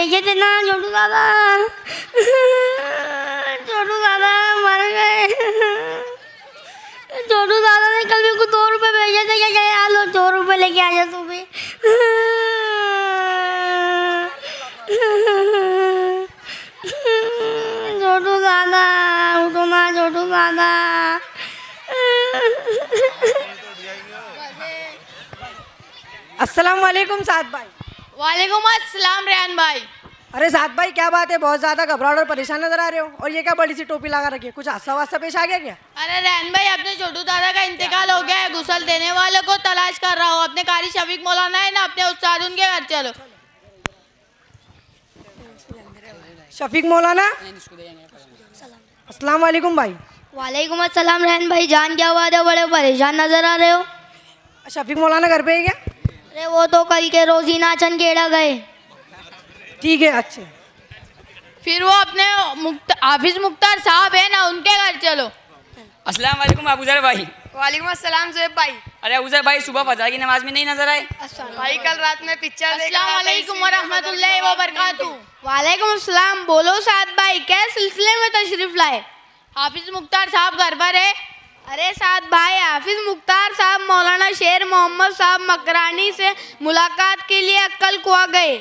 भेजे थे ना छोटू दादा, छोटू दादा मर गए। छोटू दादा ने कल मेरे को 2 रुपए भेजे थे, क्या आ लो 2 रुपए लेके आ जा तू भी। छोटू दादा उठो ना छोटू दादा। अस्सलाम वालेकुम साद भाई। वालेकुम अस्सलाम रेहान भाई। अरे साद भाई क्या बात है, बहुत ज्यादा घबराहट और परेशान नजर आ रहे हो, और ये क्या बड़ी सी टोपी लगा रखी है, कुछ हादसा वादसा पेश आ गया क्या? अरे रेहान भाई, अपने छोटू दादा का इंतकाल हो गया है, गुसल देने वालों को तलाश कर रहा हूँ। अपने कारी शफीक मौलाना है ना, अपने उस्ताद उनके घर चलो। शफीक मौलाना, अस्सलाम वालेकुम भाई। वालेकुम अस्सलाम रहन भाई जान, क्या बात है, बड़े परेशान नजर आ रहे हो। शफीक मौलाना घर पे है क्या? अरे वो तो कल के रोज ही नाचन केड़ा गए। ठीक है, अच्छे। फिर वो अपने हाफिज मुख्तार साहब है ना, उनके घर चलो। अस्सलाम वालेकुम अबूजर भाई। वालेकुम अस्सलाम ज़ुबैर भाई। अरे अबूजर भाई, सुबह फजर की नमाज में नहीं नजर आए? भाई कल रात में पिक्चर देखा। अस्सलाम वालेकुम वरहमतुल्लाहि व बरकातुहू। वालेकुम अस्सलाम। बोलो साद भाई, क्या सिलसिले में तशरीफ लाए। हाफिज मुख्तार साहब घर पर है। अरे साद भाई, हाफिज मुख्तार साहब मौलाना शेर मोहम्मद साहब मकरानी से मुलाकात के लिए अक्कल कुआ गए।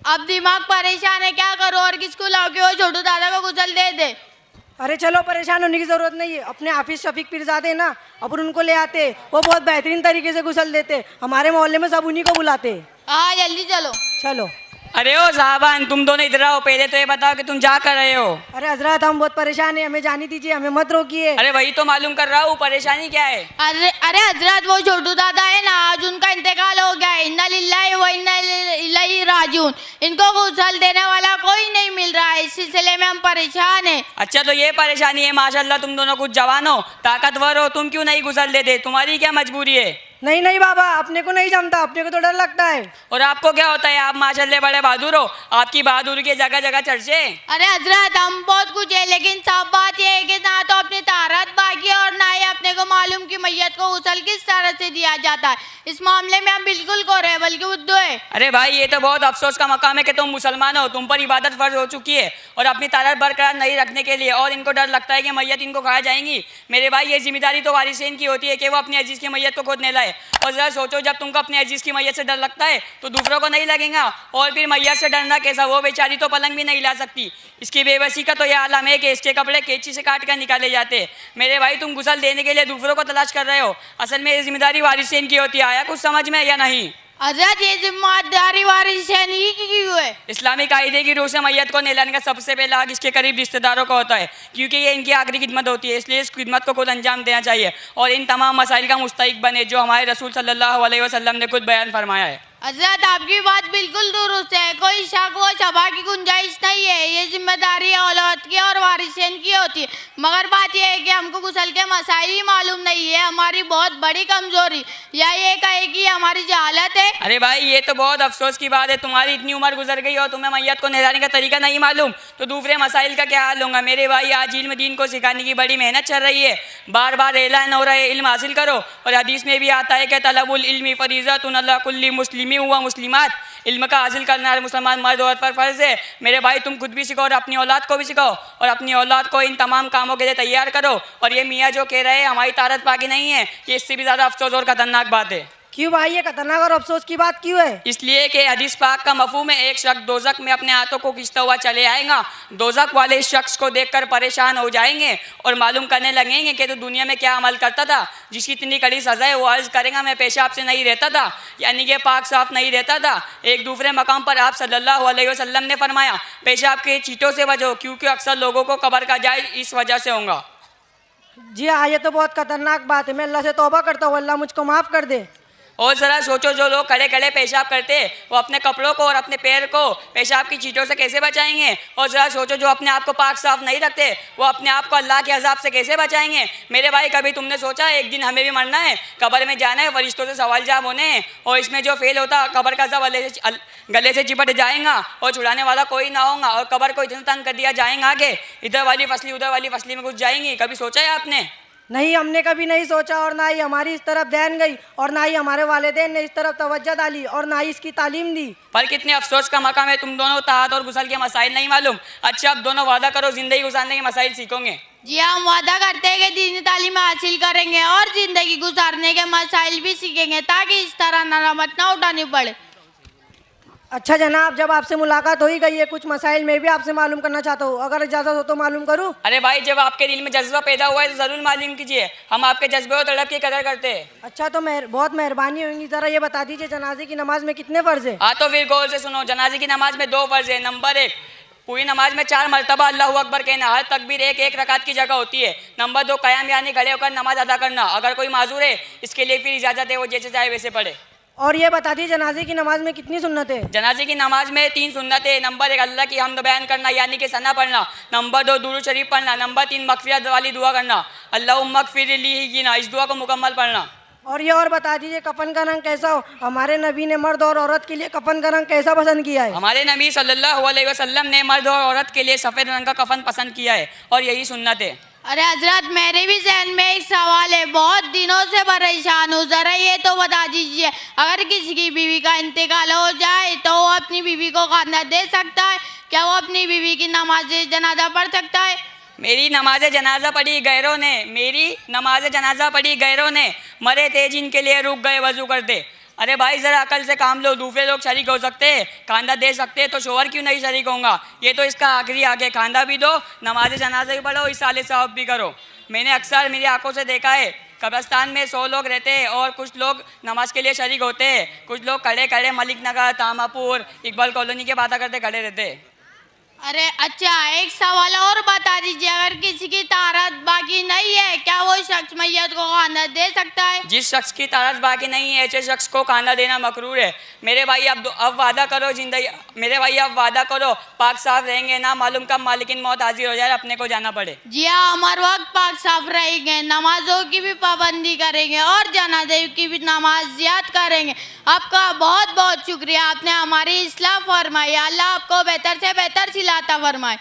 अब दिमाग परेशान है, क्या करो और किसको लाओ कि वो छोटू दादा को गुसल दे दे। अरे चलो, परेशान होने की जरूरत नहीं है, अपने हाफिज शफीक पीरजादे ना, अपन उनको ले आते, वो बहुत बेहतरीन तरीके से गुसल देते, हमारे मोहल्ले में सब उन्हीं को बुलाते। हाँ जल्दी चलो। चलो। अरे ओ साहबान, तुम दोनों इधर आओ, पहले तो ये बताओ कि तुम जा कर रहे हो। अरे हजरत, हम बहुत परेशान हैं, हमें जाने दीजिए, हमें मत रोकिए। अरे वही तो मालूम कर रहा हूँ, परेशानी क्या है। अरे हजरत, वो छोटू दादा है ना, आज उनका इंतकाल हो गया है। इन्ना लिल्लाहि व इन्ना इलैहि राजिऊन। इनको गुसल देने वाला कोई नहीं मिल रहा है, इस सिलसिले में हम परेशान हैं। अच्छा तो ये परेशानी है, माशाल्लाह तुम दोनों कुछ जवान हो, ताकतवर हो, तुम क्यों नहीं गुसल देते, तुम्हारी क्या मजबूरी है? नहीं नहीं बाबा, अपने को नहीं जमता, अपने को तो डर लगता है। और आपको क्या होता है, आप माशाल्लाह बड़े बहादुर हो, आपकी बहादुरी के जगह जगह चर्चे। अरे हजरत, हम बहुत कुछ है, लेकिन सब बात यह है कि ना तो अपनी तारत बाकी है और ना ही अपने को मालूम कि मैयत को गुसल किस तरह से दिया जाता है। इस मामले में हम बिल्कुल कोरे हैं, बल्कि उद्दू है। अरे भाई, ये तो बहुत अफसोस का मकाम है कि तुम मुसलमान हो, तुम पर इबादत फर्ज हो चुकी है, और अपनी तारत बरकरार नहीं रखने के लिए, और इनको डर लगता है कि मैयत इनको खा जाएंगी। मेरे भाई, ये जिम्मेदारी तो वारिसेन की होती है कि वो अपनी अजीज की मैयत को खुद नहीं लाए। और जरा सोचो, जब तुमको अपने अजीज की मैयत से डर लगता है तो दूसरों को नहीं लगेगा, और फिर मैयत से डरना कैसा, वो बेचारी तो पलंग भी नहीं ला सकती। इसकी बेबसी का तो यह आलम है कि इसके कपड़े कैंची से काट कर निकाले जाते। मेरे भाई, तुम गुसल देने के लिए दूसरों को तलाश कर रहे हो, असल में ये जिम्मेदारी वारिसेन की होती है। आया कुछ समझ में या नहीं? हजरत, ये जिम्मेदारी वारिसेन ही की क्यों है? इस्लामी कायदे की रूह से मैयत को नहलाने का सबसे पहला हक इसके करीब रिश्तेदारों का होता है, क्योंकि ये इनकी आखिरी खिदमत होती है, इसलिए इस खिदमत को खुद अंजाम देना चाहिए और इन तमाम मसाइल का मुस्तहिक बने जो हमारे रसूल सल्लल्लाहु अलैहि वसल्लम ने खुद बयान फरमाया है। हजरत, आपकी बात बिल्कुल दुरुस्त है, कोई शक व शबा की गुंजाइश नहीं है। ये जिम्मेदारी औलाद की और वारिसेन की होती है, मगर बात यह है कि हमको गुसल के मसाइल ही मालूम नहीं है, हमारी बहुत बड़ी कमजोरी या ये कहे कि हमारी जहालत है। अरे भाई, ये तो बहुत अफसोस की बात है, तुम्हारी इतनी उम्र गुजर गई और तुम्हें मैयत को नहलाने का तरीका नहीं मालूम, तो दूसरे मसाइल का क्या हाल होगा। मेरे भाई, आज इल्म दीन को सिखाने की बड़ी मेहनत चल रही है, बार बार ऐलान हो रहा है इल्म हासिल करो, और हदीस में भी आता है कि तलबुल इल्मी फरीज़तुन अला कुल्ली मुस्लिमी हुआ मुस्लिमात, इल्म का हासिल करना हर मुसलमान मर्द औरत पर फर्ज है। मेरे भाई, तुम खुद भी सीखो और अपनी औलाद को भी सिखाओ, और अपनी औलाद को इन तमाम कामों के लिए तैयार करो। और ये मियाँ जो कह रहे हैं हमारी तारत पाकी नहीं है, ये इससे भी ज़्यादा अफसोस और खतरनाक बात है। क्यों भाई, ये खतरनाक और अफसोस की बात क्यों है? इसलिए कि हदीस पाक का मफहूम है, एक शख्स दोज़ख में अपने हाथों को खींचता हुआ चले आएगा, दोज़ख वाले इस शख्स को देखकर परेशान हो जाएंगे और मालूम करने लगेंगे कि तो दुनिया में क्या अमल करता था जिसकी इतनी कड़ी सज़ा है। वो अर्ज़ करेगा, मैं पेशाब से नहीं रहता था, यानी कि पाक साफ नहीं रहता था। एक दूसरे मकाम पर आप सल्लल्लाहु अलैहि वसल्लम ने फरमाया, पेशाब के चीटों से बचो, क्योंकि अक्सर लोगों को कब्र का जाए इस वजह से होगा। जी हाँ, ये तो बहुत खतरनाक बात है, मैं अल्लाह से तौबा करता हूँ, अल्लाह मुझको माफ़ कर दे। और ज़रा सोचो, जो लोग खड़े खड़े पेशाब करते वो अपने कपड़ों को और अपने पैर को पेशाब की चीज़ों से कैसे बचाएंगे। और ज़रा सोचो, जो अपने आप को पाक साफ नहीं रखते वो अपने आप को अल्लाह के अज़ाब से कैसे बचाएंगे। मेरे भाई, कभी तुमने सोचा एक दिन हमें भी मरना है, कब्र में जाना है, फरिश्तों से सवाल जवाब होने हैं, और इसमें जो फेल होता कब्र का अज़ाब गले से चिपट जाएगा और छुड़ाने वाला कोई ना होगा, और कब्र को इतना तंग कर दिया जाएगा कि इधर वाली फसली उधर वाली फसली में घुस जाएंगी। कभी सोचा है आपने? नहीं, हमने कभी नहीं सोचा और ना ही हमारी इस तरफ ध्यान गई और ना ही हमारे वालिदैन ने इस तरफ तवज्जो डाली और ना ही इसकी तालीम दी। पर कितने अफसोस का मकाम है, तुम दोनों ताहत और गुसल के मसाइल नहीं मालूम। अच्छा, अब दोनों वादा करो जिंदगी गुजारने के मसाइल सीखोगे। जी हम वादा करते हैं कि दीनी तालीम हासिल करेंगे और ज़िंदगी गुजारने के मसाइल भी सीखेंगे ताकि इस तरह नमत ना उठानी पड़े। अच्छा जनाब, जब आपसे मुलाकात हो ही गई है, कुछ मसाइल मैं भी आपसे मालूम करना चाहता हूँ, अगर इजाज़त हो तो मालूम करूँ? अरे भाई, जब आपके दिल में जज्बा पैदा हुआ है तो ज़रूर मालूम कीजिए, हम आपके जज्बे और तड़प की कदर करते हैं। अच्छा, तो बहुत मेहरबानी होगी, ज़रा ये बता दीजिए जनाजे की नमाज में कितने फ़र्ज़ है? हाँ तो फिर गौर से सुनो, जनाजे की नमाज में 2 फ़र्ज़ है। नंबर 1, पूरी नमाज में 4 मरतबा अल्लाहु अकबर कहना, हर तकबीर एक रकात की जगह होती है। नंबर 2, क़याम यानी खड़े होकर नमाज अदा करना। अगर कोई माजूर है इसके लिए फिर इजाज़त है, वो जैसे चाहे वैसे पढ़े। और ये बता दीजिए जनाजे की नमाज में कितनी सुन्नत है? जनाजे की नमाज में 3 सुन्नत है। नंबर 1, अल्लाह की हम्द बयान करना यानी कि सना पढ़ना। नंबर 2, दुरूद शरीफ पढ़ना। नंबर 3, मग़फ़िरत वाली दुआ करना, अल्लाहुम्मा मग़फ़िर ली गिना, इस दुआ को मुकम्मल पढ़ना। और ये और बता दीजिए कफन का रंग कैसा हो? हमारे नबी ने मर्द और औरत के लिए कफन का रंग कैसा पसंद किया है? हमारे नबी सल्लल्लाहु अलैहि वसल्लम ने मर्द और औरत के लिए सफ़ेद रंग का कफन पसंद किया है और यही सुन्नत है। अरे हजरत, मेरे भी जहन में एक सवाल है, बहुत दिनों से परेशान हूँ, ज़रा ये तो बता दीजिए, अगर किसी की बीवी का इंतकाल हो जाए तो वो अपनी बीवी को खाना दे सकता है? क्या वो अपनी बीवी की नमाज जनाजा पढ़ सकता है? मेरी नमाज जनाजा पढ़ी गैरों ने, मेरी नमाज जनाजा पढ़ी गैरों ने, मरे थे जिनके लिए रुक गए वजू करते। अरे भाई, ज़रा अकल से काम लो, दूसरे लोग शरीक हो सकते हैं, खांदा दे सकते हैं, तो शोहर क्यों नहीं शरीक होगा? ये तो इसका आखिरी आगे, खांदा भी दो, नमाज जनाजा भी पढ़ो, इस साले सवाब भी करो। मैंने अक्सर मेरी आंखों से देखा है, कब्रस्तान में 100 लोग रहते हैं और कुछ लोग नमाज के लिए शरीक होते हैं, कुछ लोग खड़े खड़े मलिक नगर, तामापुर, इकबाल कॉलोनी के बातें करते खड़े रहते हैं। अरे अच्छा, एक सवाल और बता दीजिए, अगर किसी की तारत बाकी नहीं है क्या वो शख्स मैयत को खाना दे सकता है? जिस शख्स की तारत बाकी नहीं है ऐसे शख्स को खाना देना मकरूर है। मेरे भाई अब वादा करो जिंदगी, मेरे भाई अब वादा करो पाक साफ रहेंगे, ना मालूम कब मालिकिन मौत हाजिर हो जाए, अपने को जाना पड़े। जी हाँ, हमारे वक्त पाक साफ रहेंगे, नमाजों की भी पाबंदी करेंगे और जनाजे की भी नमाज याद करेंगे। आपका बहुत बहुत शुक्रिया, आपने हमारी इस्लाह फरमाई। अल्लाह आपको बेहतर से बेहतर सिलाता फरमाए।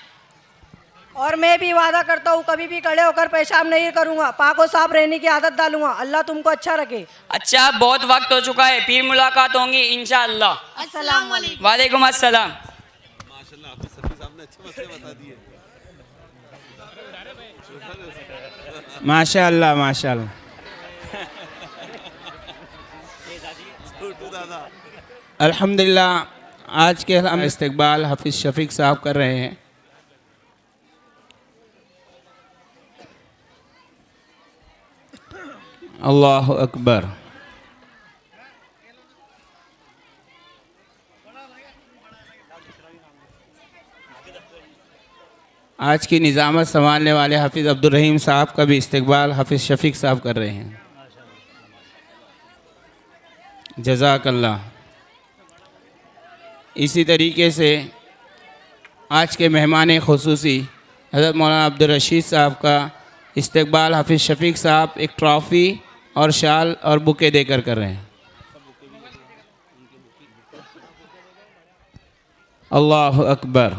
और मैं भी वादा करता हूँ कभी भी खड़े होकर पेशाब नहीं करूँगा, पाक और साफ रहने की आदत डालूंगा। अल्लाह तुमको अच्छा रखे। अच्छा, बहुत वक्त हो चुका है, फिर मुलाकात होंगी इंशाअल्लाह। अस्सलाम वालेकुम। वालेकुम अस्सलाम। माशाल्लाह, आपने सभी साहब ने अच्छे मसले बता दिए। माशाअल्लाह माशाअल्लाह। छोटू दादा, अल्हम्दुलिल्लाह, आज के हम इस्तकबाल हाफिज़ शफीक साहब कर रहे हैं। अल्लाह अकबर। आज की निज़ामत संभालने वाले हाफिज़ अब्दुल रहीम साहब का भी इस्तकबाल हाफिज़ शफीक साहब कर रहे हैं। जज़ाकल्लाह। इसी तरीके से आज के मेहमान ख़ुसूसी हज़रत मौलाना अब्दुल रशीद साहब का इस्तकबाल हाफिज़ शफीक साहब एक ट्रॉफ़ी और शाल और बुके देकर कर रहे हैं। अल्लाह अकबर।